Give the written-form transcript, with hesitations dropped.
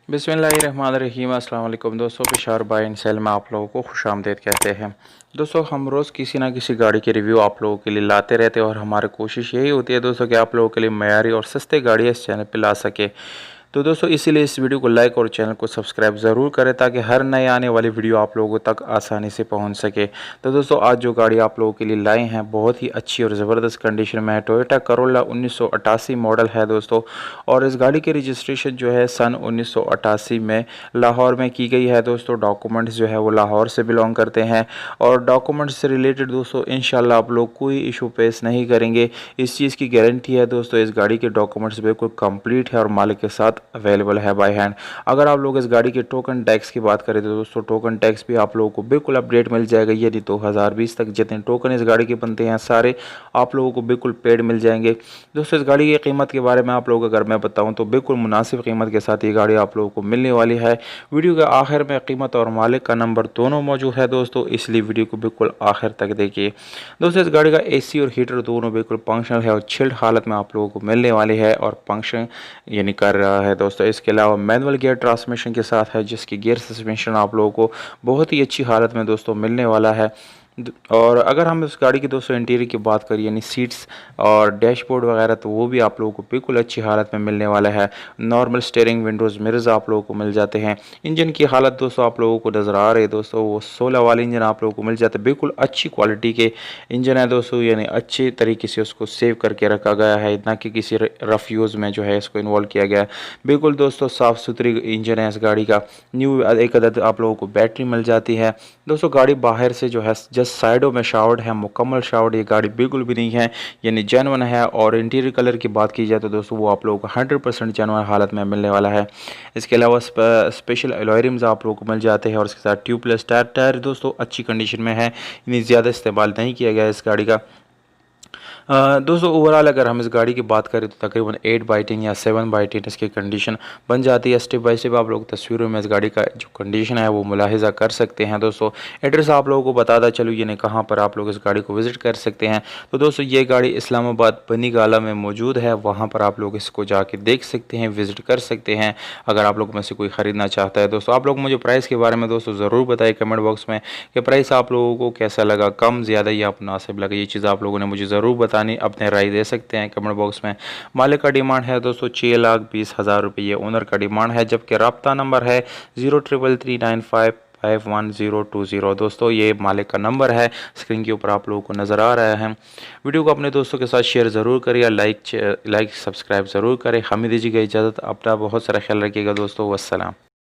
बिस्मिल्लाहिर्रहमानिर्रहीम। अस्सलाम वालेकुम दोस्तों, पेशावर बाय एंड सेल में आप लोगों को खुशामदीद कहते हैं। दोस्तों, हम रोज़ किसी ना किसी गाड़ी की रिव्यू आप लोगों के लिए लाते रहते हैं और हमारी कोशिश यही होती है दोस्तों कि आप लोगों के लिए मयारी और सस्ते गाड़ियाँ इस चैनल पे ला सके। तो दोस्तों, इसीलिए इस वीडियो को लाइक और चैनल को सब्सक्राइब ज़रूर करें ताकि हर नए आने वाली वीडियो आप लोगों तक आसानी से पहुंच सके। तो दोस्तों, आज जो गाड़ी आप लोगों के लिए लाए हैं बहुत ही अच्छी और ज़बरदस्त कंडीशन में है। टोयोटा करोला 1988 मॉडल है दोस्तों, और इस गाड़ी की रजिस्ट्रेशन जो है सन 1988 में लाहौर में की गई है दोस्तों। डॉक्यूमेंट्स जो है वो लाहौर से बिलोंग करते हैं और डॉक्यूमेंट्स से रिलेटेड दोस्तों इंशाल्लाह आप लोग कोई इशू फेस नहीं करेंगे। इस चीज़ की गारंटी है दोस्तों। इस गाड़ी के डॉक्यूमेंट्स बिल्कुल कंप्लीट है और मालिक के साथ अवेलेबल है बाय हैंड। अगर आप लोग इस गाड़ी के टोकन टैक्स की बात करें तो दोस्तों टोकन टैक्स भी आप लोगों को बिल्कुल अपडेट मिल जाएगा। यदि 2020 तक जितने टोकन इस गाड़ी के बनते हैं सारे आप लोगों को बिल्कुल पेड मिल जाएंगे। दोस्तों, इस गाड़ी की कीमत के बारे में आप लोगों को अगर मैं बताऊं तो बिल्कुल मुनासिब कीमत के साथ ये गाड़ी आप लोगों को मिलने वाली है। वीडियो के आखिर में कीमत और मालिक का नंबर दोनों मौजूद है दोस्तों, इसलिए वीडियो को बिल्कुल आखिर तक देखिए। दोस्तों, इस गाड़ी का एसी और हीटर दोनों बिल्कुल फंक्शनल है और चिल्ड हालत में आप लोगों को मिलने वाली है और फंक्शन यानी कर रहा है दोस्तों। इसके अलावा मैनुअल गियर ट्रांसमिशन के साथ है, जिसकी गियर सस्पेंशन आप लोगों को बहुत ही अच्छी हालत में दोस्तों मिलने वाला है। और अगर हम इस गाड़ी की दोस्तों इंटीरियर की बात करें यानी सीट्स और डैशबोर्ड वगैरह, तो वो भी आप लोगों को बिल्कुल अच्छी हालत में मिलने वाला है। नॉर्मल स्टीयरिंग विंडोज़ मिरर्स आप लोगों को मिल जाते हैं। इंजन की हालत दोस्तों आप लोगों को नज़र आ रही है दोस्तों, वो 16 वाले इंजन आप लोगों को मिल जाते हैं। बिल्कुल अच्छी क्वालिटी के इंजन है दोस्तों, यानी अच्छे तरीके से उसको सेव करके रखा गया है, ना कि किसी रफ़ यूज़ में जो है इसको इन्वॉल्व किया गया है। बिल्कुल दोस्तों साफ़ सुथरी इंजन है इस गाड़ी का। न्यू एक अदद आप लोगों को बैटरी मिल जाती है दोस्तों। गाड़ी बाहर से जो है जस्ट साइडों में शावर्ड है, मुकम्मल शावर्ड ये गाड़ी बिल्कुल भी नहीं है, यानी जेन्युइन है। और इंटीरियर कलर की बात की जाए तो दोस्तों वो आप लोगों को 100% जेन्युइन हालत में मिलने वाला है। इसके अलावा स्पेशल अलॉय रिम्स आप लोगों को मिल जाते हैं और इसके साथ ट्यूबलेस टायर दोस्तों अच्छी कंडीशन में है, यानी ज़्यादा इस्तेमाल नहीं किया गया इस गाड़ी का। दोस्तों, ओवरऑल अगर हम इस गाड़ी की बात करें तो तकरीबन 8/10 या 7/10 इसकी कंडीशन बन जाती है। स्टेप बाय स्टेप आप लोग तस्वीरों में इस गाड़ी का जो कंडीशन है वो मुलाहिजा कर सकते हैं दोस्तों। एड्रेस आप लोगों को बताता चलो यानी कहाँ पर आप लोग इस गाड़ी को विज़िट कर सकते हैं। तो दोस्तों, ये गाड़ी इस्लामाबाद बनी गाला में मौजूद है, वहाँ पर आप लोग इसको जाके देख सकते हैं, विज़िट कर सकते हैं अगर आप लोग में से कोई ख़रीदना चाहता है। दोस्तों, आप लोग मुझे प्राइस के बारे में दोस्तों ज़रूर बताइए कमेंट बॉक्स में कि प्राइस आप लोगों को कैसा लगा, कम ज़्यादा या मुनासिब लगा। ये चीज़ आप लोगों ने मुझे ज़रूर बतानी, अपने राय दे सकते हैं कमेंट बॉक्स में। मालिक का डिमांड है दोस्तों 6,20,000 रुपये, ये ओनर का डिमांड है, जबकि रब्ता नंबर है 033395510220। दोस्तों, ये मालिक का नंबर है, स्क्रीन के ऊपर आप लोगों को नज़र आ रहा है। वीडियो को अपने दोस्तों के साथ शेयर ज़रूर करिए, लाइक सब्सक्राइब ज़रूर करें। हमें दीजिएगा इजाज़त, अपना बहुत सारा ख्याल रखिएगा दोस्तों। वस्सलाम।